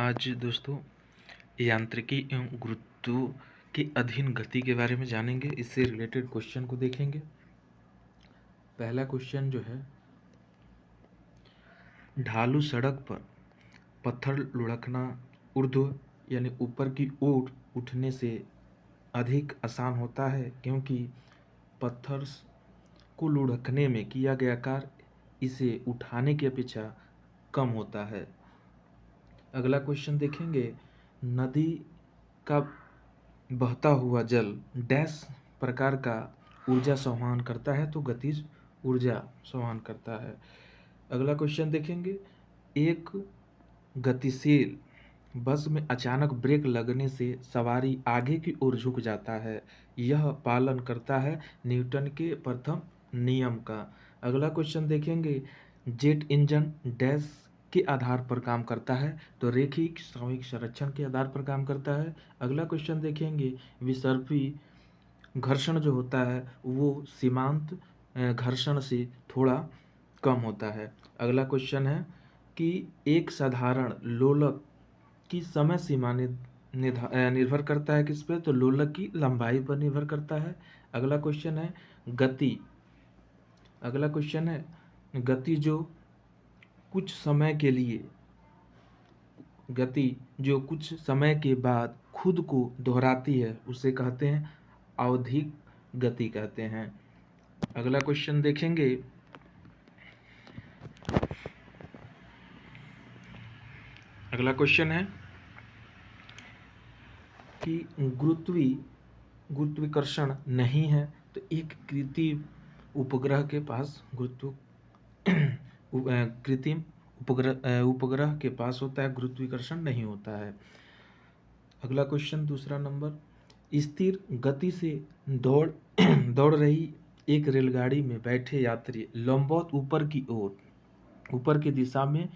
आज दोस्तों यांत्रिकी एवं गुरुत्व के अधीन गति के बारे में जानेंगे। इससे रिलेटेड क्वेश्चन को देखेंगे। पहला क्वेश्चन जो है, ढालू सड़क पर पत्थर लुढ़कना ऊर्ध्व यानी ऊपर की ओर उठने से अधिक आसान होता है, क्योंकि पत्थर को लुढ़कने में किया गया कार्य इसे उठाने की अपेक्षा कम होता है। अगला क्वेश्चन देखेंगे, नदी का बहता हुआ जल डैश प्रकार का ऊर्जा संवहन करता है, तो गतिज ऊर्जा संवहन करता है। अगला क्वेश्चन देखेंगे, एक गतिशील बस में अचानक ब्रेक लगने से सवारी आगे की ओर झुक जाता है, यह पालन करता है न्यूटन के प्रथम नियम का। अगला क्वेश्चन देखेंगे, जेट इंजन डैश के आधार पर काम करता है, तो रैखिक सामयिक संरक्षण के आधार पर काम करता है। अगला क्वेश्चन देखेंगे, विसर्पी घर्षण जो होता है वो सीमांत घर्षण से थोड़ा कम होता है। अगला क्वेश्चन है कि एक साधारण लोलक की समय सीमा निर्भर करता है किस पे, तो लोलक की लंबाई पर निर्भर करता है। अगला क्वेश्चन है गति। अगला क्वेश्चन है गति जो कुछ समय के बाद खुद को दोहराती है उसे कहते हैं आवधिक गति कहते हैं। अगला क्वेश्चन देखेंगे, अगला क्वेश्चन है कि गुरुत्वाकर्षण नहीं है, तो एक कृत्रिम उपग्रह के पास कृत्रिम उपग्रह के पास होता है, गुरुत्वाकर्षण नहीं होता है। अगला क्वेश्चन दूसरा नंबर, स्थिर गति से दौड़ रही एक रेलगाड़ी में बैठे यात्री लंबवत ऊपर की दिशा में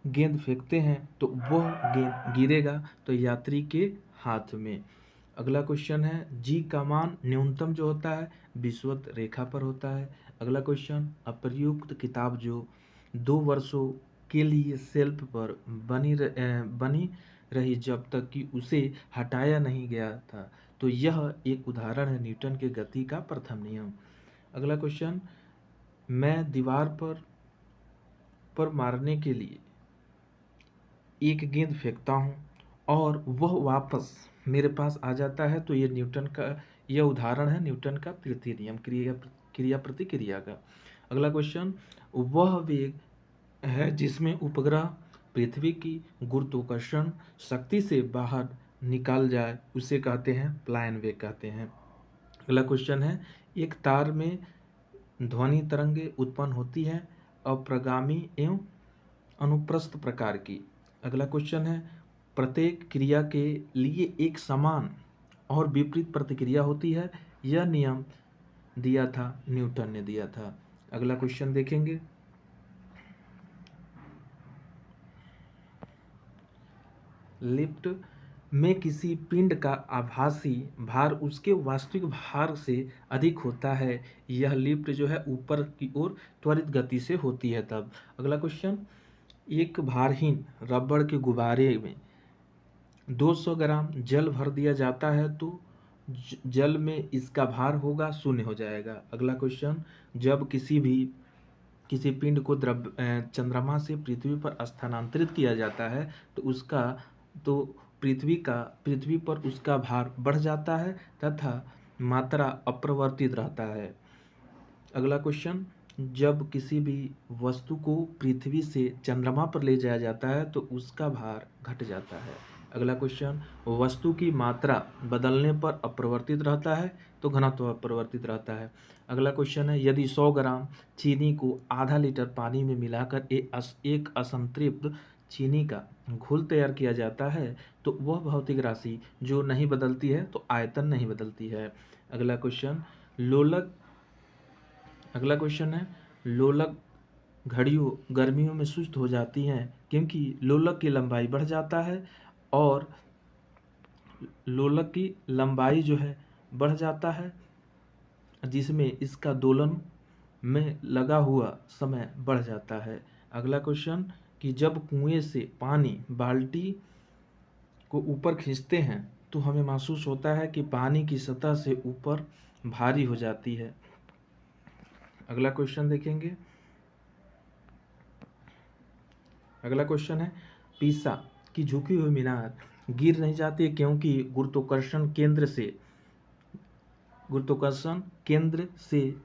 गेंद फेंकते हैं, तो वह गेंद गिरेगा तो यात्री के हाथ में। अगला क्वेश्चन है, जी का मान न्यूनतम जो होता है विषुवत रेखा पर होता है। अगला क्वेश्चन, अप्रयुक्त किताब जो 2 वर्षों के लिए शेल्फ पर बनी रही जब तक कि उसे हटाया नहीं गया था, तो यह एक उदाहरण है न्यूटन के गति का प्रथम नियम। अगला क्वेश्चन, मैं दीवार पर मारने के लिए एक गेंद फेंकता हूँ और वह वापस मेरे पास आ जाता है, तो यह उदाहरण है न्यूटन का तृतीय नियम, क्रिया प्रतिक्रिया का। अगला क्वेश्चन, वह वेग है जिसमें उपग्रह पृथ्वी की गुरुत्वाकर्षण शक्ति से बाहर निकाल जाए उसे कहते हैं प्लायन वेग कहते हैं। अगला क्वेश्चन है, एक तार में ध्वनि तरंगे उत्पन्न होती है अप्रगामी एवं अनुप्रस्थ प्रकार की। अगला क्वेश्चन है, प्रत्येक क्रिया के लिए एक समान और विपरीत प्रतिक्रिया होती है, यह नियम दिया था न्यूटन ने दिया था। अगला क्वेश्चन देखेंगे, लिफ्ट में किसी पिंड का आभासी भार उसके वास्तविक भार से अधिक होता है, यह लिफ्ट जो है ऊपर की ओर त्वरित गति से होती है तब। अगला क्वेश्चन, एक भारहीन रबड़ के गुब्बारे में 200 ग्राम जल भर दिया जाता है, तो जल में इसका भार होगा 0 हो जाएगा। अगला क्वेश्चन, जब किसी पिंड को चंद्रमा से पृथ्वी पर स्थानांतरित किया जाता है, तो पृथ्वी पर उसका भार बढ़ जाता है तथा मात्रा अपरिवर्तित रहता है। अगला क्वेश्चन, जब किसी भी वस्तु को पृथ्वी से चंद्रमा पर ले जाया जाता है तो उसका भार घट जाता है। अगला क्वेश्चन, वस्तु की मात्रा बदलने पर अपरिवर्तित रहता है तो घनत्व अपरिवर्तित रहता है। अगला क्वेश्चन है, यदि 100 ग्राम चीनी को आधा लीटर पानी में मिलाकर एक असंतृप्त चीनी का घोल तैयार किया जाता है, तो वह भौतिक राशि जो नहीं बदलती है तो आयतन नहीं बदलती है। अगला क्वेश्चन है, लोलक घड़ियों गर्मियों में सुस्त हो जाती हैं क्योंकि लोलक की लंबाई बढ़ जाता है और लोलक की लंबाई जो है बढ़ जाता है, जिसमें इसका दोलन में लगा हुआ समय बढ़ जाता है। अगला क्वेश्चन, कि जब कुएं से पानी बाल्टी को ऊपर खींचते हैं तो हमें महसूस होता है कि पानी की सतह से ऊपर भारी हो जाती है। अगला क्वेश्चन देखेंगे। अगला क्वेश्चन है, पीसा की झुकी हुई मीनार गिर नहीं जाती क्योंकि गुरुत्वाकर्षण केंद्र से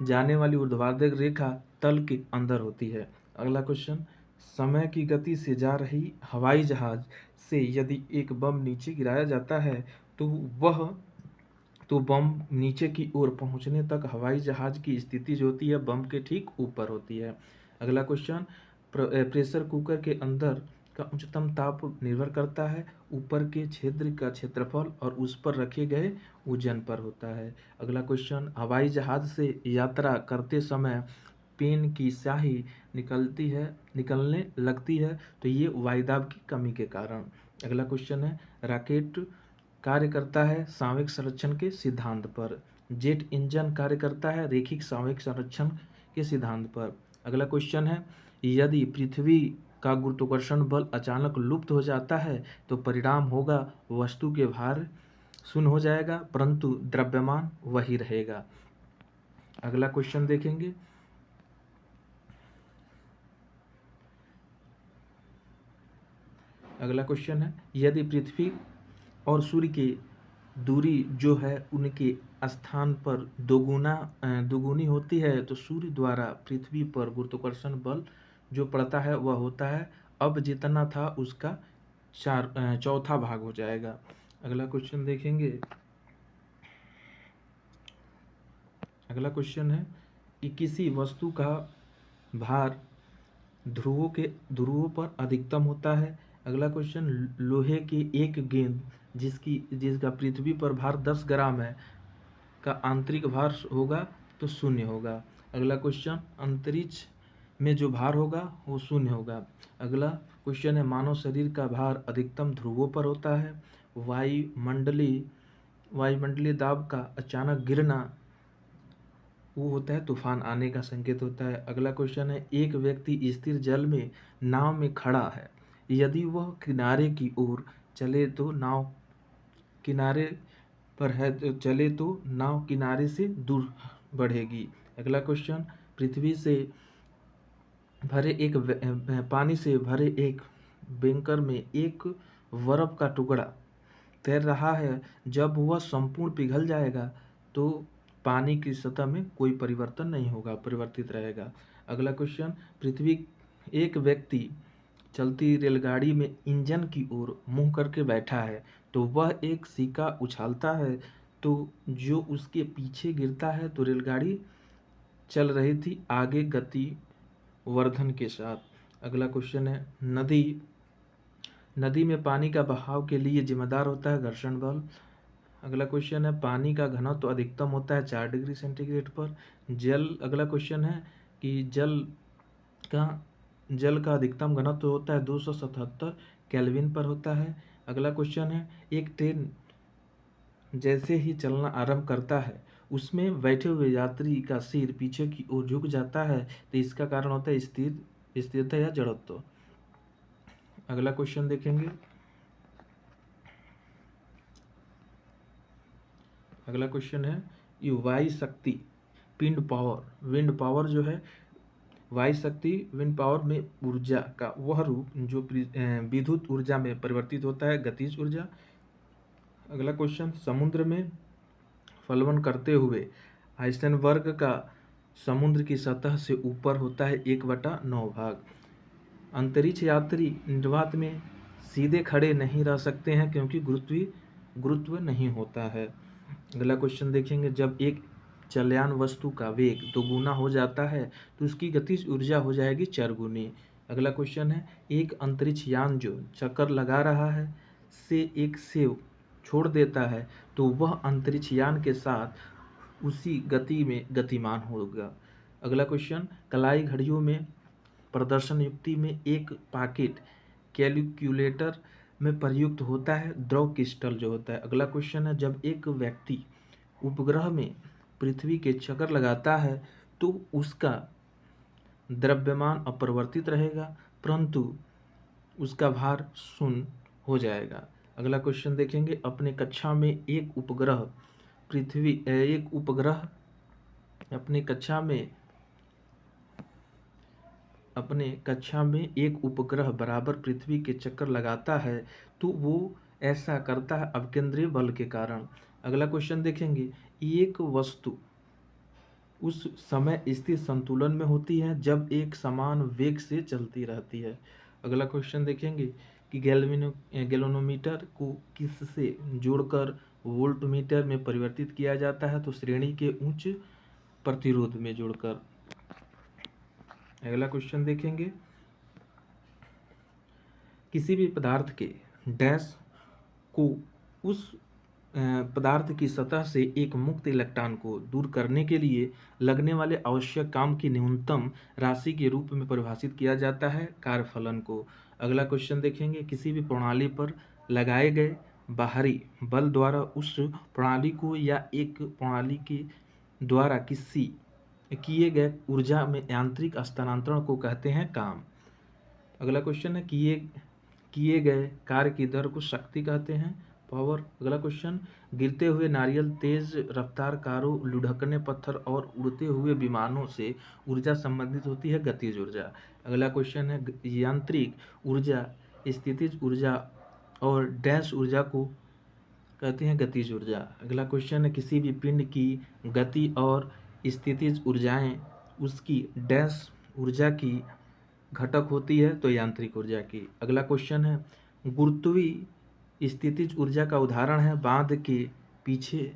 जाने वाली ऊर्ध्वाधर रेखा तल के अंदर होती है। अगला क्वेश्चन, समय की गति से जा रही हवाई जहाज से यदि एक बम नीचे गिराया जाता है तो बम नीचे की ओर पहुंचने तक हवाई जहाज की स्थिति जो होती है बम के ठीक ऊपर होती है। अगला क्वेश्चन, प्रेशर कुकर के अंदर का उच्चतम ताप निर्भर करता है ऊपर के क्षेत्र का क्षेत्रफल और उस पर रखे गए वजन पर होता है। अगला क्वेश्चन, हवाई जहाज से यात्रा करते समय पेन की स्याही निकलने लगती है तो ये वायुदाब की कमी के कारण। अगला क्वेश्चन है, रॉकेट कार्य करता है सांवेग संरक्षण के सिद्धांत पर। जेट इंजन कार्य करता है रैखिक सांवेग संरक्षण के सिद्धांत पर। अगला क्वेश्चन है, यदि पृथ्वी का गुरुत्वाकर्षण बल अचानक लुप्त हो जाता है तो परिणाम होगा वस्तु के भार शून्य हो जाएगा परंतु द्रव्यमान वही रहेगा। अगला क्वेश्चन देखेंगे। अगला क्वेश्चन है, यदि पृथ्वी और सूर्य की दूरी जो है उनके स्थान पर दोगुनी होती है तो सूर्य द्वारा पृथ्वी पर गुरुत्वाकर्षण बल जो पड़ता है वह होता है अब जितना था उसका चौथा भाग हो जाएगा। अगला क्वेश्चन देखेंगे। अगला क्वेश्चन है कि किसी वस्तु का भार ध्रुवों पर अधिकतम होता है। अगला क्वेश्चन, लोहे की एक गेंद जिसका पृथ्वी पर भार 10 ग्राम है का आंतरिक भार होगा तो 0 होगा। अगला क्वेश्चन, अंतरिक्ष में जो भार होगा वो 0 होगा। अगला क्वेश्चन है, मानव शरीर का भार अधिकतम ध्रुवों पर होता है। वायुमंडलीय दाब का अचानक गिरना वो होता है तूफान आने का संकेत होता है। अगला क्वेश्चन है, एक व्यक्ति स्थिर जल में नाव में खड़ा है यदि वह किनारे की ओर चले तो नाव किनारे पर है तो चले तो नाव किनारे से दूर बढ़ेगी। अगला क्वेश्चन, पानी से भरे एक बैंकर में एक बर्फ का टुकड़ा तैर रहा है जब वह संपूर्ण पिघल जाएगा तो पानी की सतह में कोई परिवर्तन नहीं होगा, परिवर्तित रहेगा। अगला क्वेश्चन, एक व्यक्ति चलती रेलगाड़ी में इंजन की ओर मुंह करके बैठा है तो वह एक सिक्का उछालता है तो जो उसके पीछे गिरता है तो रेलगाड़ी चल रही थी आगे गति वर्धन के साथ। अगला क्वेश्चन है, नदी में पानी का बहाव के लिए जिम्मेदार होता है घर्षण बल। अगला क्वेश्चन है, पानी का घनत्व तो अधिकतम होता है 4 डिग्री सेंटीग्रेड पर। अगला क्वेश्चन है कि जल का अधिकतम घनत्व होता है 277 केल्विन पर होता है। अगला क्वेश्चन है, एक ट्रेन जैसे ही चलना आरंभ करता है उसमें बैठे हुए यात्री का सिर पीछे की ओर झुक जाता है तो इसका कारण होता है स्थिरता या जड़त्व। अगला क्वेश्चन देखेंगे। अगला क्वेश्चन है, ये वायु शक्ति विंड पावर जो है वायु शक्ति विंड पावर में ऊर्जा का वह रूप जो विद्युत ऊर्जा में परिवर्तित होता है गतिज ऊर्जा। अगला क्वेश्चन, समुद्र में प्लवन करते हुए आइसेनबर्ग का समुद्र की सतह से ऊपर होता है 1/9 भाग। अंतरिक्ष यात्री निर्वात में सीधे खड़े नहीं रह सकते हैं क्योंकि गुरुत्व नहीं होता है। अगला क्वेश्चन देखेंगे, जब एक चलयान वस्तु का वेग दोगुना हो जाता है तो उसकी गतिज ऊर्जा हो जाएगी 4 गुनी। अगला क्वेश्चन है, एक अंतरिक्ष यान जो चक्कर लगा रहा है से एक सेव छोड़ देता है तो वह अंतरिक्ष यान के साथ उसी गति में गतिमान होगा। अगला क्वेश्चन, कलाई घड़ियों में प्रदर्शन युक्ति में एक पॉकेट कैलकुलेटर में प्रयुक्त होता है द्रव क्रिस्टल जो होता है। अगला क्वेश्चन है, जब एक व्यक्ति उपग्रह में पृथ्वी के चक्कर लगाता है तो उसका द्रव्यमान अपरिवर्तित रहेगा परंतु उसका भार शून्य हो जाएगा। अगला क्वेश्चन देखेंगे, अपने कक्षा में एक उपग्रह एक उपग्रह बराबर पृथ्वी के चक्कर लगाता है तो वो ऐसा करता है अपकेंद्रीय बल के कारण। अगला क्वेश्चन देखेंगे, एक वस्तु उस समय स्थिर संतुलन में होती है जब एक समान वेग से चलती रहती है। अगला क्वेश्चन देखेंगे कि गैल्वेनोमीटर को किससे जोड़कर वोल्टमीटर में परिवर्तित किया जाता है, तो श्रेणी के उच्च प्रतिरोध में जोड़कर। अगला क्वेश्चन देखेंगे, किसी भी पदार्थ के डैश को उस पदार्थ की सतह से एक मुक्त इलेक्ट्रॉन को दूर करने के लिए लगने वाले आवश्यक काम की न्यूनतम राशि के रूप में परिभाषित किया जाता है कार्यफलन को। अगला क्वेश्चन देखेंगे, किसी भी प्रणाली पर लगाए गए बाहरी बल द्वारा उस प्रणाली को या एक प्रणाली के द्वारा किए गए ऊर्जा में यांत्रिक हस्तांतरण को कहते हैं काम। अगला क्वेश्चन है, किए गए कार्य की दर को शक्ति कहते हैं, पावर। अगला क्वेश्चन, गिरते हुए नारियल, तेज रफ्तार कारों, लुढ़कने पत्थर और उड़ते हुए विमानों से ऊर्जा संबंधित होती है गतिज ऊर्जा। अगला क्वेश्चन है, यांत्रिक ऊर्जा, स्थितिज ऊर्जा और डैश ऊर्जा को कहते हैं गतिज ऊर्जा। अगला क्वेश्चन है, किसी भी पिंड की गति और स्थितिज ऊर्जाएं उसकी डैश ऊर्जा की घटक होती है, तो यांत्रिक ऊर्जा की। अगला क्वेश्चन है, गुरुत्वीय स्थितिज ऊर्जा का उदाहरण है बांध के पीछे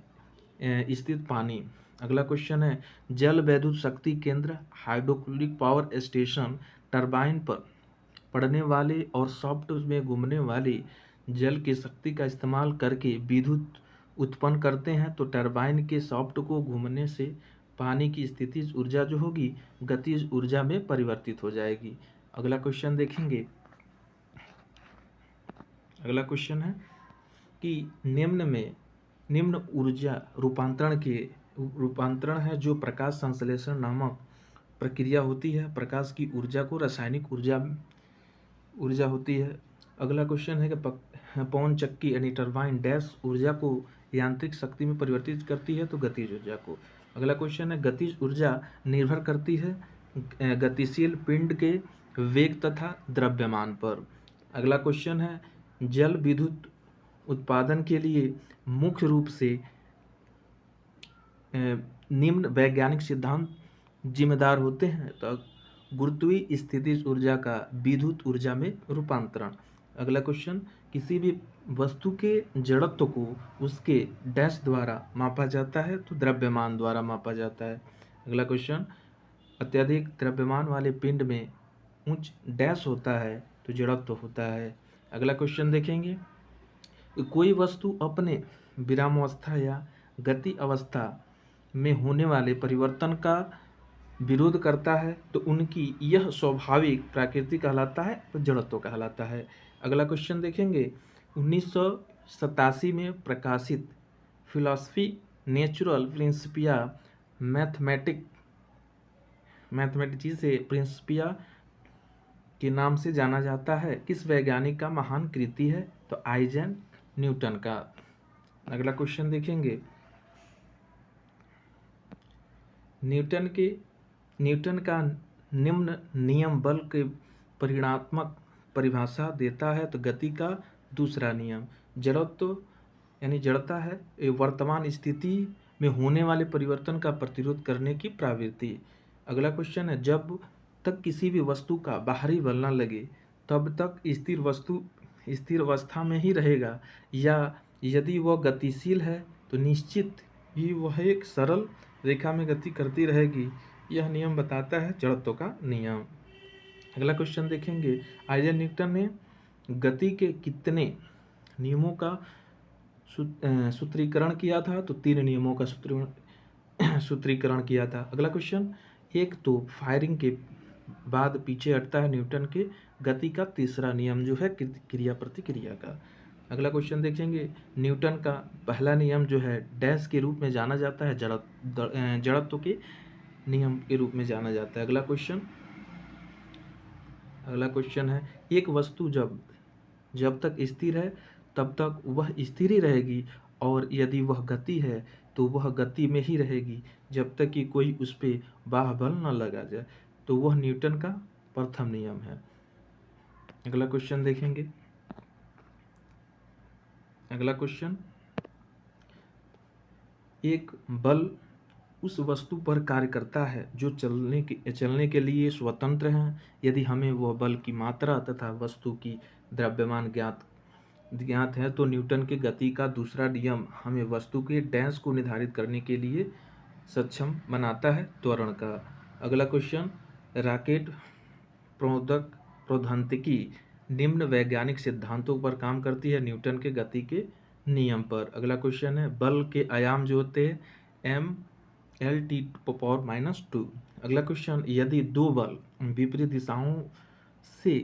स्थित पानी। अगला क्वेश्चन है, जल विद्युत शक्ति केंद्र, हाइड्रोलिक पावर स्टेशन टरबाइन पर पड़ने वाले और सॉफ्ट में घूमने वाले जल की शक्ति का इस्तेमाल करके विद्युत उत्पन्न करते हैं, तो टरबाइन के सॉफ्ट को घूमने से पानी की स्थितिज ऊर्जा जो होगी गतिज ऊर्जा में परिवर्तित हो जाएगी। अगला क्वेश्चन देखेंगे, अगला क्वेश्चन है कि निम्न ऊर्जा रूपांतरण है जो प्रकाश संश्लेषण नामक प्रक्रिया होती है। प्रकाश की ऊर्जा को रासायनिक ऊर्जा होती है। अगला क्वेश्चन है कि पवन चक्की यानी टरबाइन डैश ऊर्जा को यांत्रिक शक्ति में परिवर्तित करती है, तो गतिज ऊर्जा को। अगला क्वेश्चन है, गतिज ऊर्जा निर्भर करती है गतिशील पिंड के वेग तथा द्रव्यमान पर। अगला क्वेश्चन है, जल विद्युत उत्पादन के लिए मुख्य रूप से निम्न वैज्ञानिक सिद्धांत जिम्मेदार होते हैं, तो गुरुत्वीय स्थितिज ऊर्जा का विद्युत ऊर्जा में रूपांतरण। अगला क्वेश्चन, किसी भी वस्तु के जड़त्व को उसके डैश द्वारा मापा जाता है, तो द्रव्यमान द्वारा मापा जाता है। अगला क्वेश्चन, अत्यधिक द्रव्यमान वाले पिंड में उच्च डैश होता है, तो जड़त्व होता है। अगला क्वेश्चन देखेंगे, कोई वस्तु अपने विरामावस्था या गति अवस्था में होने वाले परिवर्तन का विरोध करता है, तो उनकी यह स्वाभाविक प्रकृति कहलाता है, तो जड़त्व कहलाता है। अगला क्वेश्चन देखेंगे, 1987 में प्रकाशित फिलॉसफी नेचुरल प्रिंसिपिया मैथमेटिसी प्रिंसिपिया के नाम से जाना जाता है, किस वैज्ञानिक का महान कृति है, तो आइजैक न्यूटन का। अगला क्वेश्चन देखेंगे, न्यूटन का निम्न नियम बल के परिमाणात्मक परिभाषा देता है, तो गति का दूसरा नियम। जड़त्व यानी जड़ता है वर्तमान स्थिति में होने वाले परिवर्तन का प्रतिरोध करने की प्रवृत्ति। अगला क्वेश्चन है, जब तक किसी भी वस्तु का बाहरी बल न लगे तब तक स्थिर अवस्था में ही रहेगा, या यदि वह गतिशील है तो निश्चित ही वह एक सरल रेखा में गति करती रहेगी। यह नियम बताता है जड़त्व का नियम। अगला क्वेश्चन देखेंगे, आइजैक न्यूटन ने गति के कितने नियमों का सूत्रीकरण किया था, तो 3 नियमों का सूत्रीकरण किया था। अगला क्वेश्चन, एक तो फायरिंग के बाद पीछे हटता है न्यूटन के गति का तीसरा नियम जो है क्रिया प्रतिक्रिया का। अगला क्वेश्चन देखेंगे, न्यूटन का पहला नियम जो है डैश के रूप में जाना जाता है, जड़त्व के नियम के रूप में जाना जाता है। अगला क्वेश्चन है, एक वस्तु जब तक स्थिर है तब तक वह स्थिर ही रहेगी, और यदि वह गति है तो वह गति में ही रहेगी जब तक कि कोई उस पर बाह्य बल न लगा जाए। तो वह न्यूटन का प्रथम नियम है। अगला क्वेश्चन देखेंगे। अगला क्वेश्चन, एक बल उस वस्तु पर कार्य करता है जो चलने के लिए स्वतंत्र है। यदि हमें वह बल की मात्रा तथा वस्तु की द्रव्यमान ज्ञात है तो न्यूटन के गति का दूसरा नियम हमें वस्तु के डैश को निर्धारित करने के लिए सक्षम बनाता है, त्वरण का। अगला क्वेश्चन, रॉकेट प्रौद्योगिकी निम्न वैज्ञानिक सिद्धांतों पर काम करती है, न्यूटन के गति के नियम पर। अगला क्वेश्चन है, बल के आयाम जो होते हैं mL/-2। अगला क्वेश्चन, यदि दो बल विपरीत दिशाओं से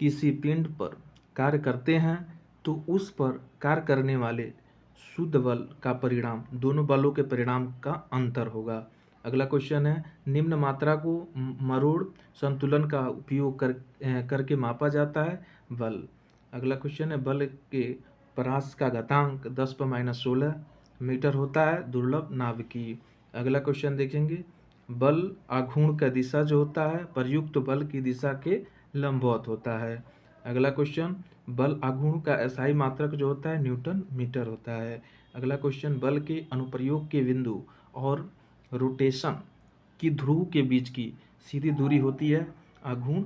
किसी पिंड पर कार्य करते हैं तो उस पर कार्य करने वाले शुद्ध बल का परिणाम दोनों बलों के परिणाम का अंतर होगा। अगला क्वेश्चन है, निम्न मात्रा को मरोड़ संतुलन का उपयोग करके मापा जाता है बल। अगला क्वेश्चन है, बल के परास का घातांक 10⁻16 मीटर होता है, दुर्लभ नाभिकीय। अगला क्वेश्चन देखेंगे, बल आघूर्ण का दिशा जो होता है प्रयुक्त बल की दिशा के लंबवत होता है। अगला क्वेश्चन, बल आघूर्ण का SI मात्रक जो होता है न्यूटन मीटर होता है। अगला क्वेश्चन, बल के अनुप्रयोग के बिंदु और रोटेशन की ध्रुव के बीच की सीधी दूरी होती है आघूर्ण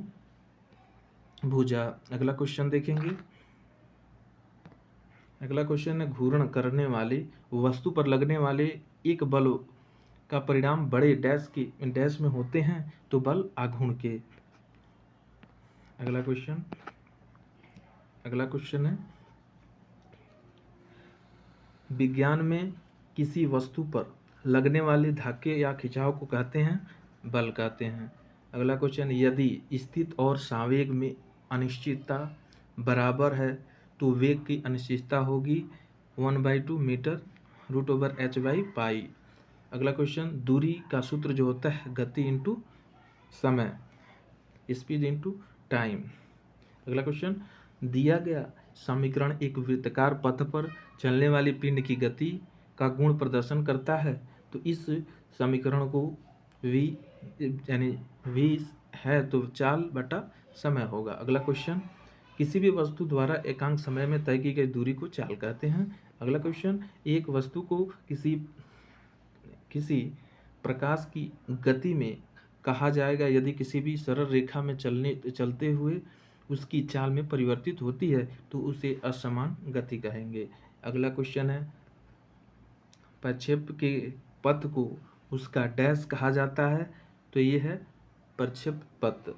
भुजा। अगला क्वेश्चन देखेंगे। अगला क्वेश्चन है, घूर्ण करने वाली वस्तु पर लगने वाले एक बल का परिणाम बड़े डैश में होते हैं तो बल आघूर्ण के। अगला क्वेश्चन है, विज्ञान में किसी वस्तु पर लगने वाले धक्के या खिंचाव को कहते हैं बल कहते हैं। अगला क्वेश्चन, यदि स्थिति और संवेग में अनिश्चितता बराबर है तो वेग की अनिश्चितता होगी 1/2 मीटर √h/π। अगला क्वेश्चन, दूरी का सूत्र जो होता है गति इंटू समय, स्पीड इंटू टाइम। अगला क्वेश्चन, दिया गया समीकरण एक वृत्ताकार पथ पर चलने वाली पिंड की गति का गुण प्रदर्शन करता है तो इस समीकरण को v यानी v है तो चाल बटा समय होगा। अगला क्वेश्चन, किसी भी वस्तु द्वारा एकांक समय में तय की गई दूरी को चाल कहते हैं। अगला क्वेश्चन, एक वस्तु को किसी प्रकाश की गति में कहा जाएगा यदि किसी भी सरल रेखा में चलते हुए उसकी चाल में परिवर्तित होती है तो उसे असमान गति कहेंगे। अगला क्वेश्चन है, प्रक्षेप के पथ को उसका डैश कहा जाता है तो ये है प्रक्षेप पथ।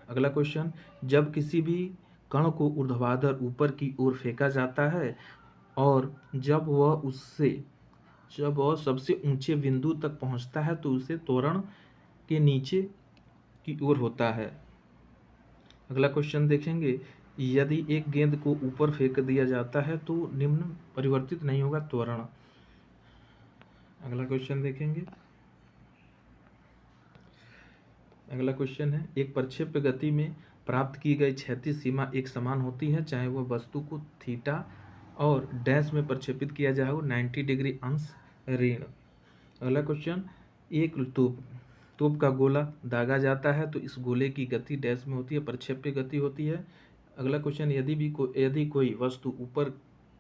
अगला क्वेश्चन, जब किसी भी कण को ऊर्ध्वाधर ऊपर की ओर फेंका जाता है और जब वह सबसे ऊंचे बिंदु तक पहुंचता है तो उसे त्वरण के नीचे की ओर होता है। अगला क्वेश्चन देखेंगे, यदि एक गेंद को ऊपर फेंक दिया जाता है तो निम्न परिवर्तित नहीं होगा त्वरण। अगला क्वेश्चन देखेंगे। अगला क्वेश्चन है, एक प्रक्षेप्य गति में प्राप्त की गई क्षैतिज सीमा एक समान होती है चाहे वह वस्तु को थीटा और डैश में प्रक्षेपित किया जाए हो 90 डिग्री अंश ऋण। अगला क्वेश्चन, एक तोप का गोला दागा जाता है तो इस गोले की गति डैश में होती है, प्रक्षेप्य गति होती है। अगला क्वेश्चन, यदि कोई वस्तु ऊपर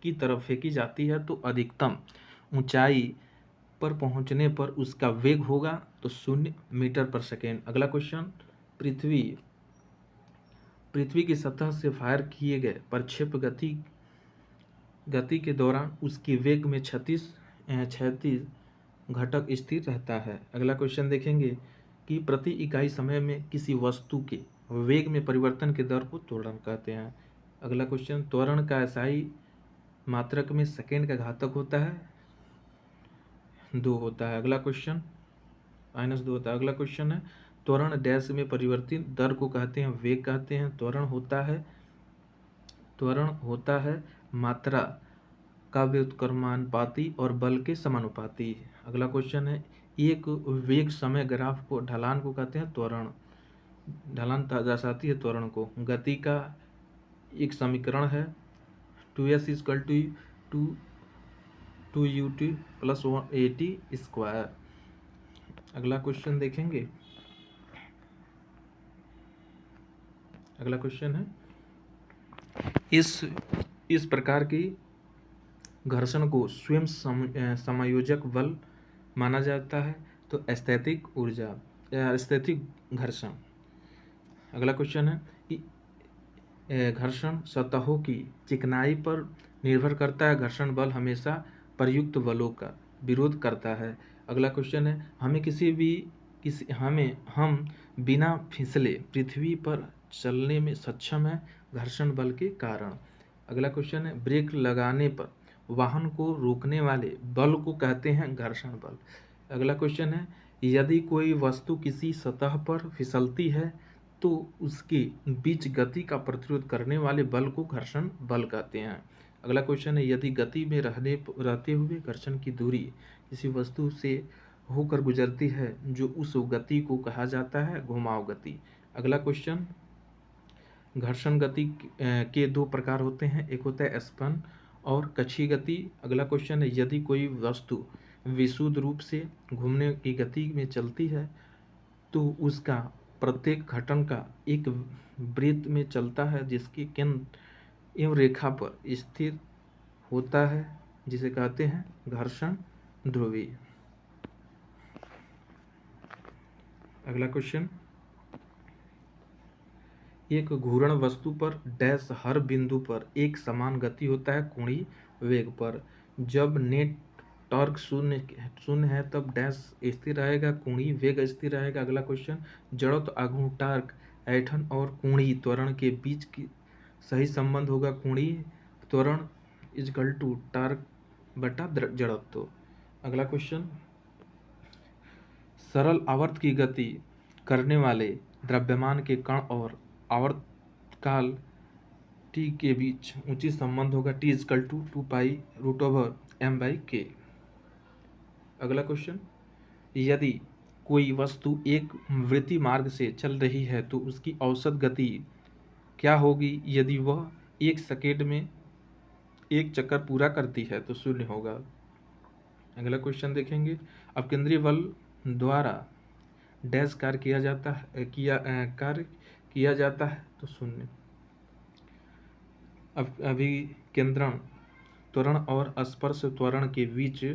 की तरफ फेंकी जाती है तो अधिकतम ऊंचाई पर पहुंचने पर उसका वेग होगा तो 0 मीटर पर सेकेंड। अगला क्वेश्चन, पृथ्वी की सतह से फायर किए गए प्रक्षेप गति के दौरान उसकी वेग में 36 घटक स्थिर रहता है। अगला क्वेश्चन देखेंगे कि प्रति इकाई समय में किसी वस्तु के वेग में परिवर्तन के दर को त्वरण कहते हैं। अगला क्वेश्चन, त्वरण का SI मात्रक में सेकेंड का घातक होता है 2 होता है। अगला क्वेश्चन -2 होता है। अगला क्वेश्चन है, त्वरण डैश में परिवर्तित दर को कहते हैं वेग कहते हैं। त्वरण होता है मात्रा का व्युत्क्रमानुपाती और बल के समानुपाती। अगला क्वेश्चन है, एक वेग समय ग्राफ को ढलान को कहते हैं त्वरण, ढलान दर्शाती है त्वरण को। गति का एक समीकरण है 2s equal to 2ut plus 180 square. अगला क्वेश्चन देखेंगे। अगला क्वेश्चन है, इस प्रकार की घर्षण को स्वयं समायोजक बल माना जाता है, तो स्थैतिक ऊर्जा या स्थैतिक घर्षण। अगला क्वेश्चन है कि घर्षण सतहों की चिकनाई पर निर्भर करता है, घर्षण बल हमेशा प्रयुक्त बलों का विरोध करता है। अगला क्वेश्चन है, हम बिना फिसले पृथ्वी पर चलने में सक्षम है घर्षण बल के कारण। अगला क्वेश्चन है, ब्रेक लगाने पर वाहन को रोकने वाले बल को कहते हैं घर्षण बल। अगला क्वेश्चन है, यदि कोई वस्तु किसी सतह पर फिसलती है तो उसके बीच गति का प्रतिरोध करने वाले बल को घर्षण बल कहते हैं। अगला क्वेश्चन है, यदि गति में रहते हुए घर्षण की दूरी किसी वस्तु से होकर गुजरती है जो उस गति को कहा जाता है घुमाव गति। अगला क्वेश्चन, घर्षण गति के दो प्रकार होते हैं, एक होता है स्पन और कक्षीय गति। अगला क्वेश्चन है, यदि कोई वस्तु विशुद्ध रूप से घूमने की गति में चलती है तो उसका प्रत्येक घटन का एक वृत्त में चलता है जिसके केंद्र एवं रेखा पर स्थिर होता है, जिसे कहते हैं घर्षण ध्रुवी। अगला क्वेश्चन, एक घूर्ण वस्तु पर डैश हर बिंदु पर एक समान गति होता है कोणीय वेग पर। जब नेट टॉर्क शून्य है तब डैश स्थिर रहेगा, कोणीय वेग स्थिर रहेगा। अगला क्वेश्चन, जड़त्व आघूर्ण टार्क ऐंठन और कोणीय त्वरण के बीच की सही संबंध होगा कोणीय त्वरण इक्वल टू टार्क बटा जड़त्व। अगला क्वेश्चन, सरल आवर्त की गति करने वाले द्रव्यमान के कण और आवर्तकाल t के बीच उचित संबंध होगा t इक्वल टू 2π√m/k। अगला क्वेश्चन, यदि कोई वस्तु एक वृत्तीय मार्ग से चल रही है तो उसकी औसत गति क्या होगी? यदि वह 1 सेकेंड में 1 चक्कर पूरा करती है तो 0 होगा। अगला क्वेश्चन देखेंगे, अब केंद्रीय बल द्वारा डैश कार्य किया जाता है तो 0। अब अभिकेंद्रण त्वरण और स्पर्श त्वरण के बीच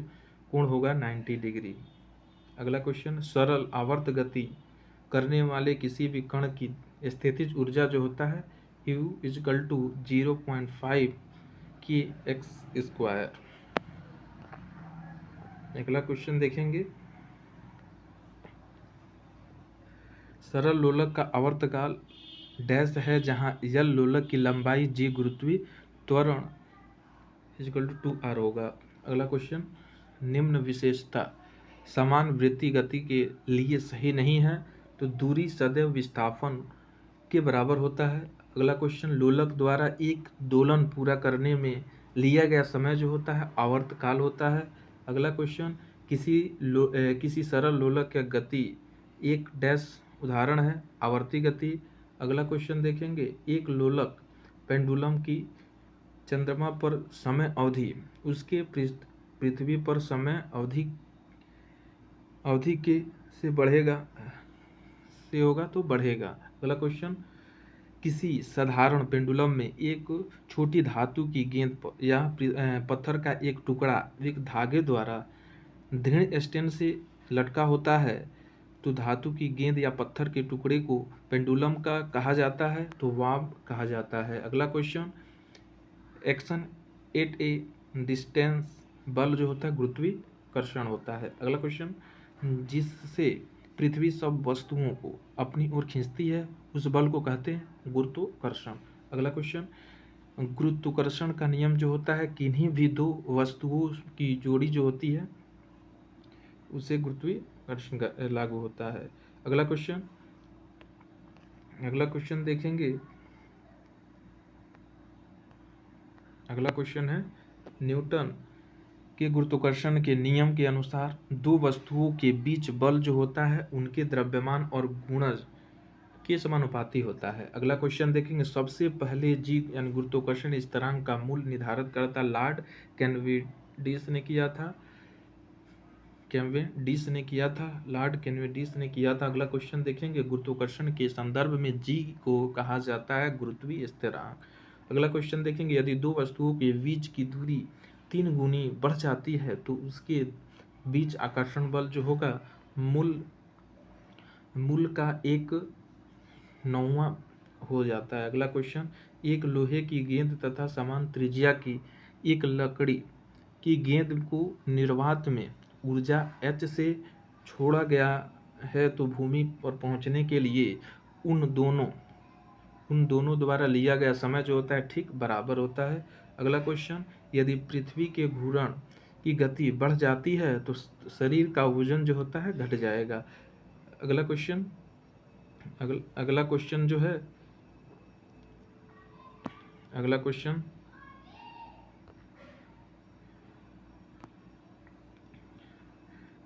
कोण होगा 90 डिग्री। अगला क्वेश्चन, सरल आवर्त गति करने वाले किसी भी कण की स्थितिज ऊर्जा जो होता है U इक्वल टू 0.5 kx²। अगला क्वेश्चन देखेंगे, सरल लोलक का आवर्तकाल डैश है जहां यल लोलक की लंबाई g गुरुत्वीय त्वरण इक्वल टू 2r होगा। अगला क्वेश्चन, निम्न विशेषता समान वृत्तीय गति के लिए सही नहीं है तो दूरी सदैव विस्थापन के बराबर होता है। अगला क्वेश्चन, लोलक द्वारा एक दोलन पूरा करने में लिया गया समय जो होता है आवर्तकाल होता है। अगला क्वेश्चन, किसी सरल लोलक की गति एक डैश उदाहरण है आवर्ती गति। अगला क्वेश्चन देखेंगे, एक लोलक पेंडुलम की चंद्रमा पर समय अवधि उसके पृथ्वी पर समय अवधि के से होगा तो बढ़ेगा। अगला क्वेश्चन, किसी साधारण पेंडुलम में एक छोटी धातु की गेंद या पत्थर का एक टुकड़ा एक धागे द्वारा दृढ़ स्टैंड से लटका होता है तो धातु की गेंद या पत्थर के टुकड़े को पेंडुलम का कहा जाता है तो वाब कहा जाता है। अगला question, action at A distance बल जो होता है गुरुत्वाकर्षण होता है। अगला क्वेश्चन, जिससे पृथ्वी सब वस्तुओं को अपनी ओर खींचती है उस बल को कहते हैं गुरुत्वाकर्षण। अगला क्वेश्चन, गुरुत्वाकर्षण का नियम जो होता है किन्हीं भी दो वस्तुओं की जोड़ी जो होती है उसे गुरुत्वाकर्षण लागू होता है। अगला क्वेश्चन देखेंगे। अगला क्वेश्चन है, न्यूटन के गुरुत्वाकर्षण के नियम के अनुसार दो वस्तुओं के बीच बल जो होता है उनके द्रव्यमान और गुणज के समानुपाती होता है। अगला क्वेश्चन देखेंगे, सबसे पहले जी यानी गुरुत्वाकर्षण स्थिरांक का मूल्य निर्धारित करता लॉर्ड कैनवेडिस ने किया था। लॉर्ड कैनवेडिस ने किया था। अगला क्वेश्चन देखेंगे, गुरुत्वाकर्षण के संदर्भ में जी को कहा जाता है गुरुत्वीय स्थिरांक। अगला क्वेश्चन देखेंगे, यदि दो वस्तुओं के बीच की दूरी 3 गुनी बढ़ जाती है तो उसके बीच आकर्षण बल जो होगा मूल का 1/9 हो जाता है। अगला क्वेश्चन, एक लोहे की गेंद तथा समान त्रिज्या की एक लकड़ी की गेंद को निर्वात में ऊर्जा h से छोड़ा गया है तो भूमि पर पहुंचने के लिए उन दोनों द्वारा लिया गया समय जो होता है ठीक बराबर होता है। अगला क्वेश्चन, यदि पृथ्वी के घूर्णन की गति बढ़ जाती है तो शरीर का वजन जो होता है घट जाएगा। अगला क्वेश्चन जो है अगला क्वेश्चन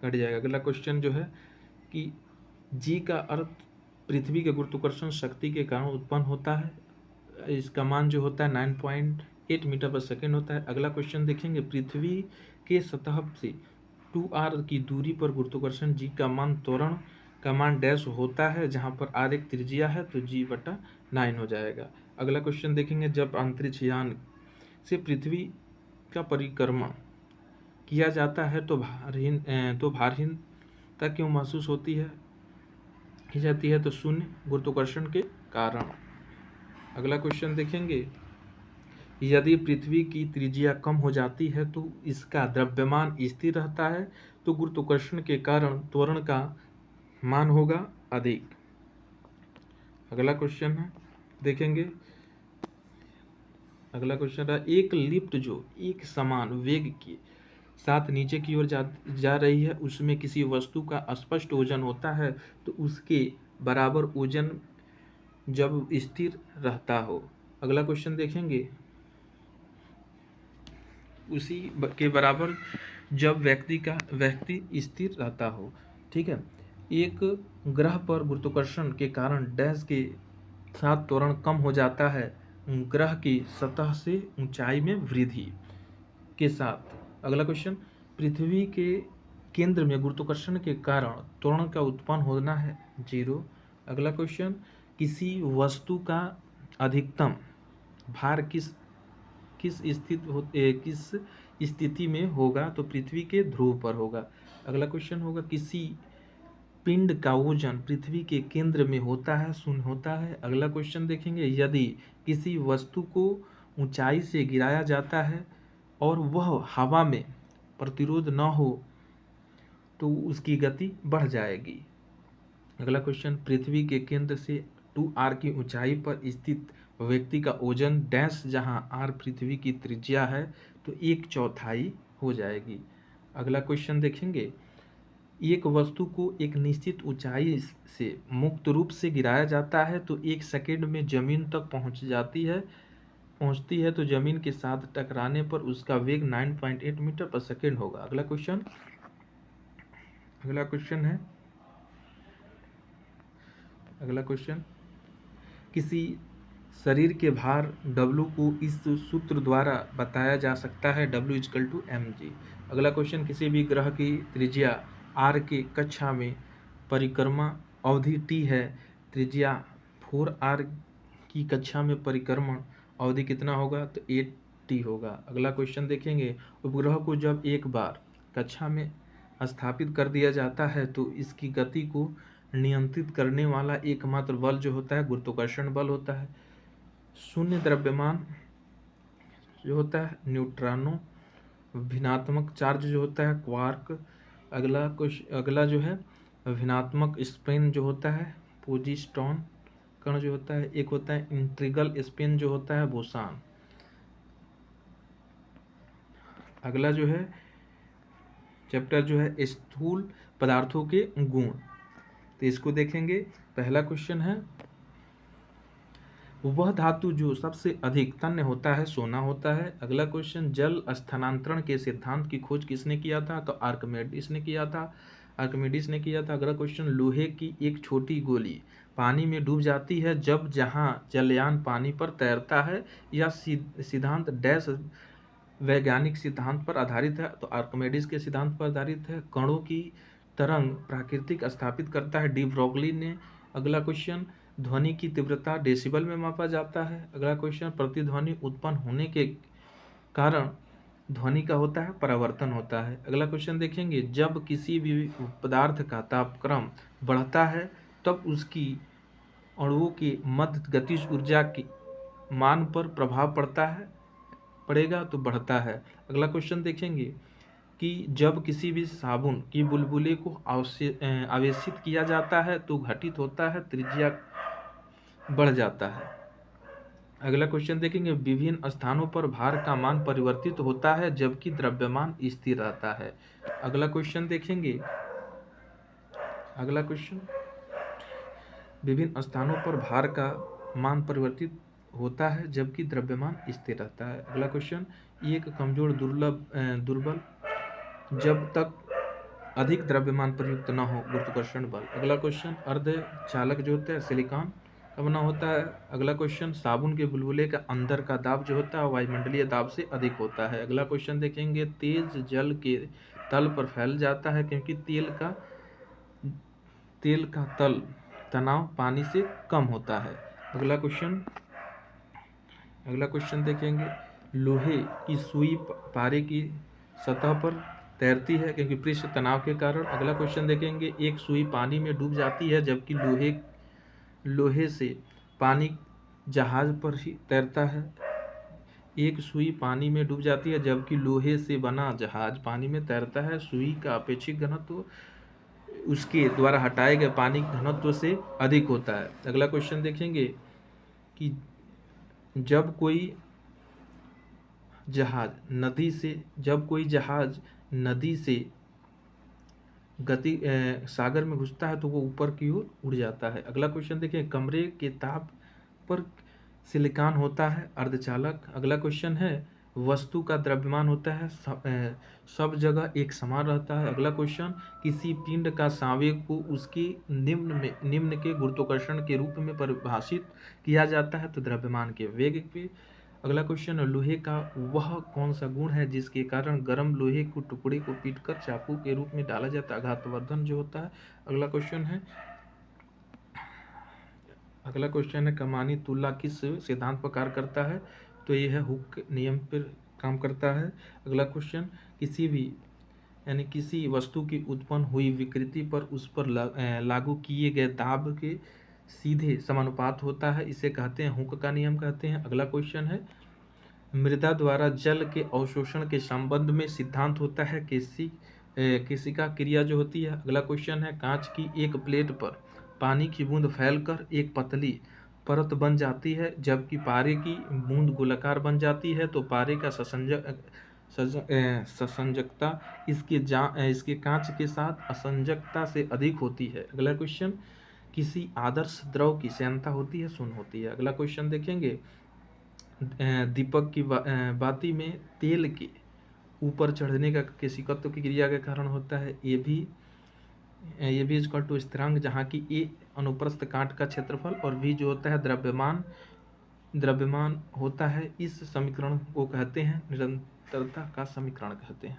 घट जाएगा। अगला क्वेश्चन जो है कि जी का अर्थ पृथ्वी के गुरुत्वाकर्षण शक्ति के कारण उत्पन्न होता है। इसका मान जो होता है 9.8 मीटर पर सेकेंड होता है। अगला क्वेश्चन देखेंगे, पृथ्वी के सतह से 2r की दूरी पर गुरुत्वाकर्षण जी का मान त्वरण का मान डैश होता है, जहां पर r एक त्रिज्या है तो g/9 हो जाएगा। अगला क्वेश्चन देखेंगे, जब अंतरिक्ष यान से पृथ्वी का परिक्रमण किया जाता है तो भारहीनता क्यों महसूस होती है की जाती है? तो शून्य गुरुत्वाकर्षण के कारण। अगला क्वेश्चन देखेंगे, यदि पृथ्वी की त्रिज्या कम हो जाती है तो इसका द्रव्यमान स्थिर रहता है तो गुरुत्वाकर्षण के कारण त्वरण का मान होगा अधिक। अगला क्वेश्चन है देखेंगे, अगला क्वेश्चन है, एक लिफ्ट जो एक समान वेग के साथ नीचे की ओर जा रही है उसमें किसी वस्तु का स्पष्ट वजन होता है तो उसके बराबर वजन जब स्थिर रहता हो। अगला क्वेश्चन देखेंगे, उसी के बराबर जब व्यक्ति स्थिर रहता हो। ठीक है, एक ग्रह पर गुरुत्वाकर्षण के कारण डैश के साथ त्वरण कम हो जाता है ग्रह की सतह से ऊंचाई में वृद्धि के साथ। अगला क्वेश्चन, पृथ्वी के केंद्र में गुरुत्वाकर्षण के कारण त्वरण का उत्पन्न होना है 0। अगला क्वेश्चन, किसी वस्तु का अधिकतम भार किस स्थिति में होगा? तो पृथ्वी के ध्रुव पर होगा। अगला क्वेश्चन होगा, किसी पिंड का वजन पृथ्वी के केंद्र में होता है 0 होता है। अगला क्वेश्चन देखेंगे, यदि किसी वस्तु को ऊंचाई से गिराया जाता है और वह हवा में प्रतिरोध न हो तो उसकी गति बढ़ जाएगी। अगला क्वेश्चन, पृथ्वी के केंद्र से 2r की ऊंचाई पर स्थित व्यक्ति का वजन डैश, जहां r पृथ्वी की त्रिज्या है तो 1/4 हो जाएगी। अगला क्वेश्चन देखेंगे, एक वस्तु को एक निश्चित ऊंचाई से मुक्त रूप से गिराया जाता है तो 1 सेकंड में जमीन तक पहुंचती है तो जमीन के साथ टकराने पर उसका वेग 9.8 मीटर पर सेकेंड होगा। अगला क्वेश्चन, किसी शरीर के भार W को इस सूत्र द्वारा बताया जा सकता है, W = mg। अगला क्वेश्चन, किसी भी ग्रह की त्रिज्या r के कक्षा में परिक्रमा अवधि t है, त्रिज्या 4r की कक्षा में परिक्रमण अवधि कितना होगा? तो 8t होगा। अगला क्वेश्चन देखेंगे, उपग्रह को जब एक बार कक्षा में स्थापित कर दिया जाता है तो इसकी गति को नियंत्रित करने वाला एकमात्र बल जो होता है गुरुत्वाकर्षण बल होता है। शून्य द्रव्यमान जो होता है न्यूट्रॉनो, भिन्नात्मक चार्ज जो होता है क्वार्क। अगला जो है भिन्नात्मक स्पिन जो होता है पोजिट्रॉन कण जो होता है। एक होता है इंटीग्रल स्पिन जो होता है बोसॉन। अगला जो है चैप्टर जो है स्थूल पदार्थों के गुण, तो इसको देखेंगे। पहला क्वेश्चन है, वह धातु जो सबसे अधिक तन्य होता है सोना होता है। अगला क्वेश्चन, जल स्थानांतरण के सिद्धांत की खोज किसने किया था? तो आर्किमिडीज ने किया था। अगला क्वेश्चन, लोहे की एक छोटी गोली पानी में डूब जाती है जब जहाँ जलयान पानी पर तैरता है। यह सिद्धांत डैश वैज्ञानिक सिद्धांत पर आधारित है, तो आर्किमिडीज के सिद्धांत पर आधारित है। कणों की तरंग प्राकृतिक स्थापित करता है डी ब्रोगली ने। अगला क्वेश्चन, ध्वनि की तीव्रता डेसिबल में मापा जाता है। अगला क्वेश्चन, प्रतिध्वनि उत्पन्न होने के कारण ध्वनि का होता है परावर्तन होता है। अगला क्वेश्चन देखेंगे, जब किसी भी पदार्थ का तापक्रम बढ़ता है तब उसकी अणुओं की मध्य गतिज ऊर्जा के मान पर प्रभाव पड़ेगा तो बढ़ता है। अगला क्वेश्चन देखेंगे कि जब किसी भी साबुन की बुलबुले को आवेशित किया जाता है तो घटित होता है, त्रिज्या बढ़ जाता है। अगला क्वेश्चन देखेंगे, विभिन्न स्थानों पर भार का मान परिवर्तित होता है जबकि द्रव्यमान स्थिर रहता है। अगला क्वेश्चन देखेंगे, अगला क्वेश्चन, विभिन्न स्थानों पर भार का मान परिवर्तित होता है जबकि द्रव्यमान स्थिर रहता है। अगला क्वेश्चन, एक कमजोर दुर्बल जब तक अधिक द्रव्यमान प्रयुक्त न हो गुरुत्वाकर्षण बल। अगला क्वेश्चन, अर्धचालक जो होता है सिलिकॉन का बना होता है। अगला क्वेश्चन, साबुन के बुलबुले का अंदर का दाब जो होता है वायुमंडलीय दाब से अधिक होता है। अगला क्वेश्चन देखेंगे, तेज जल के तल पर फैल जाता है क्योंकि तेल का तल तनाव पानी से कम होता है। अगला क्वेश्चन देखेंगे, लोहे की सुई पारे की सतह पर तैरती है क्योंकि पृष्ठ तनाव के कारण। अगला क्वेश्चन देखेंगे, एक सुई पानी में डूब जाती है जबकि लोहे से पानी जहाज पर ही तैरता है। एक सुई पानी में डूब जाती है जबकि लोहे से बना जहाज पानी में तैरता है। सुई का अपेक्षित घनत्व उसके द्वारा हटाए गए पानी के घनत्व से अधिक होता है। अगला क्वेश्चन देखेंगे कि जब कोई जहाज नदी से सागर में घुसता है तो वो ऊपर की ओर उड़ जाता है। अगला क्वेश्चन देखिए, कमरे के ताप पर सिलिकॉन होता है अर्धचालक। अगला क्वेश्चन है, वस्तु का द्रव्यमान होता है सब जगह एक समान रहता है। अगला क्वेश्चन, किसी पिंड का संवेग को उसके निम्न के गुरुत्वाकर्षण के रूप में परिभाषित किया जाता है तो द्रव्यमान के वेग पे। अगला क्वेश्चन, लोहे का वह कौन सा गुण है जिसके कारण गर्म लोहे को टुकड़े को पीटकर चाकू के रूप में डाला जाता है, आघातवर्धन जो होता है। अगला क्वेश्चन है, कमानी तुला किस सिद्धांत पर कार्य करता है, तो यह हुक नियम पर काम करता है। अगला क्वेश्चन, किसी वस्तु की उत्पन्न हुई विकृति पर उस पर लागू किए गए दाब के सीधे समानुपात होता है, इसे कहते हैं हुक का नियम कहते हैं। अगला क्वेश्चन है, मृदा द्वारा जल के अवशोषण के संबंध में सिद्धांत होता है केशिका क्रिया जो होती है। अगला क्वेश्चन है, कांच की एक प्लेट पर पानी की बूंद फैलकर एक पतली परत बन जाती है जबकि पारे की बूंद गोलाकार बन जाती है, तो पारे का ससंजकता इसके कांच के साथ असंजकता से अधिक होती है। अगला क्वेश्चन, किसी आदर्श द्रव की श्यानता होती है शून्य होती है। अगला क्वेश्चन देखेंगे, दीपक की बाती में तेल के ऊपर चढ़ने का केशिकत्व की क्रिया के कारण होता है। ये भी इक्वल टू स्थिरांक, जहाँ की ए अनुप्रस्थ काट का क्षेत्रफल और भी जो होता है द्रव्यमान होता है। इस समीकरण को कहते हैं निरंतरता का समीकरण कहते हैं।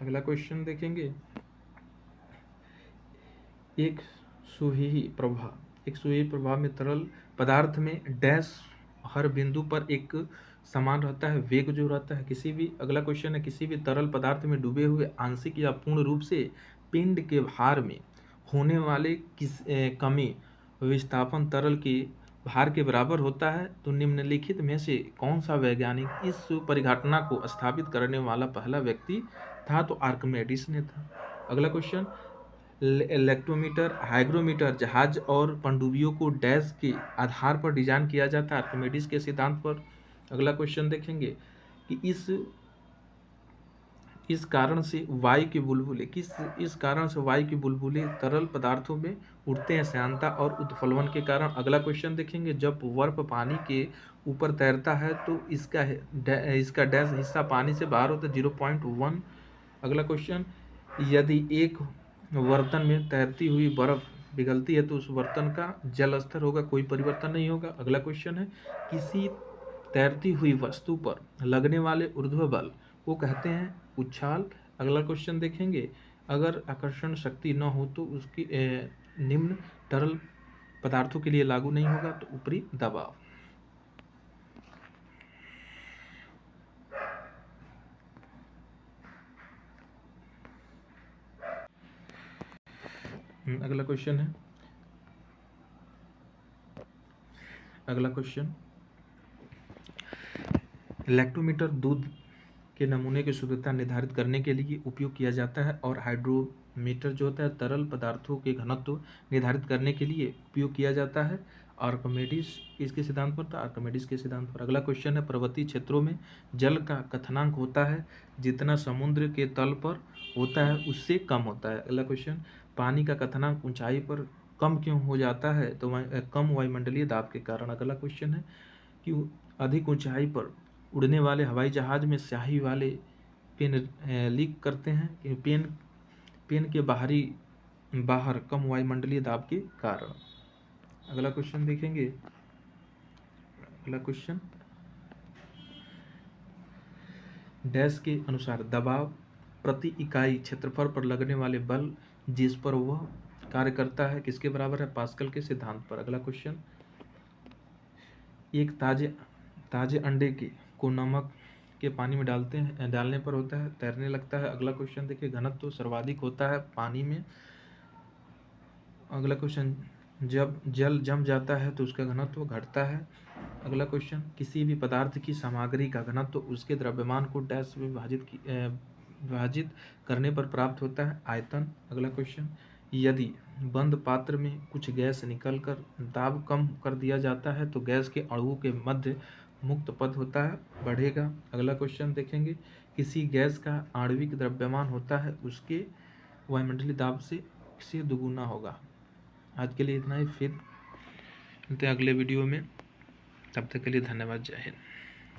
अगला क्वेश्चन देखेंगे, एक सुही प्रभाव में तरल पदार्थ में डैश हर बिंदु पर एक समान रहता है वेग जो रहता है अगला क्वेश्चन है, किसी भी तरल पदार्थ में डूबे हुए आंशिक या पूर्ण रूप से पिंड के भार में होने वाले कमी विस्थापन तरल के भार के बराबर होता है, तो निम्नलिखित में से कौन सा वैज्ञानिक इस परिघटना को स्थापित करने वाला पहला व्यक्ति था, तो आर्किमिडीज ने था। अगला क्वेश्चन, इलेक्ट्रोमीटर हाइग्रोमीटर जहाज और पनडुब्बियों को डैश के आधार पर डिजाइन किया जाता है आर्किमिडीज के सिद्धांत पर। अगला क्वेश्चन देखेंगे कि इस कारण से वायु के बुलबुले तरल पदार्थों में उड़ते हैं श्यानता और उत्प्लवन के कारण। अगला क्वेश्चन देखेंगे, जब बर्फ पानी के ऊपर तैरता है तो इसका डैश हिस्सा पानी से बाहर होता है 0.1। अगला क्वेश्चन, यदि एक बर्तन में तैरती हुई बर्फ पिघलती है तो उस बर्तन का जल स्तर होगा, कोई परिवर्तन नहीं होगा। अगला क्वेश्चन है, किसी तैरती हुई वस्तु पर लगने वाले ऊर्ध्व बल को कहते हैं उछाल। अगला क्वेश्चन देखेंगे, अगर आकर्षण शक्ति न हो तो उसकी निम्न तरल पदार्थों के लिए लागू नहीं होगा तो ऊपरी दबाव। अगला क्वेश्चन है, अगला क्वेश्चन, लैक्टोमीटर दूध के नमूने की शुद्धता निर्धारित करने के लिए उपयोग किया जाता है और हाइड्रोमीटर जो होता है तरल पदार्थों के घनत्व निर्धारित करने के लिए उपयोग किया जाता है। आर्किमिडीज किसके सिद्धांत पर था? आर्किमिडीज के सिद्धांत पर। अगला क्वेश्चन है, पर्वतीय क्षेत्रों में जल का कथनांक होता है जितना समुद्र के तल पर होता है उससे कम होता है। अगला क्वेश्चन, पानी का कथनांक ऊंचाई पर कम क्यों हो जाता है? तो कम वायुमंडलीय दाब के कारण। अगला क्वेश्चन है कि अधिक ऊंचाई पर उड़ने वाले हवाई जहाज में स्याही वाले पेन लीक करते हैं कि पेन के बाहर कम वायुमंडलीय दाब के कारण। अगला क्वेश्चन देखेंगे, अगला क्वेश्चन, डैश के अनुसार दबाव प्रति इकाई क्षेत्रफल पर लगने वाले बल जिस पर वह कार्य करता है किसके बराबर है? पास्कल के सिद्धांत पर। अगला क्वेश्चन, एक ताजे अंडे को नमक के पानी में डालने पर होता है तैरने लगता है। अगला क्वेश्चन देखिए, घनत्व सर्वाधिक होता है पानी में। अगला क्वेश्चन, जब जल जम जाता है तो उसका घनत्व घटता है। अगला क्वेश्चन, किसी भी पदार्थ की सामग्री का घनत्व उसके द्रव्यमान को डैश में विभाजित करने पर प्राप्त होता है, आयतन। अगला क्वेश्चन, यदि बंद पात्र में कुछ गैस निकलकर दाब कम कर दिया जाता है तो गैस के अणुओं के मध्य मुक्त पद होता है, बढ़ेगा। अगला क्वेश्चन देखेंगे, किसी गैस का आणविक द्रव्यमान होता है उसके वायुमंडलीय दाब से दुगुना होगा। आज के लिए इतना ही, फिर मिलते हैं अगले वीडियो में। तब तक के लिए धन्यवाद, जय हिंद।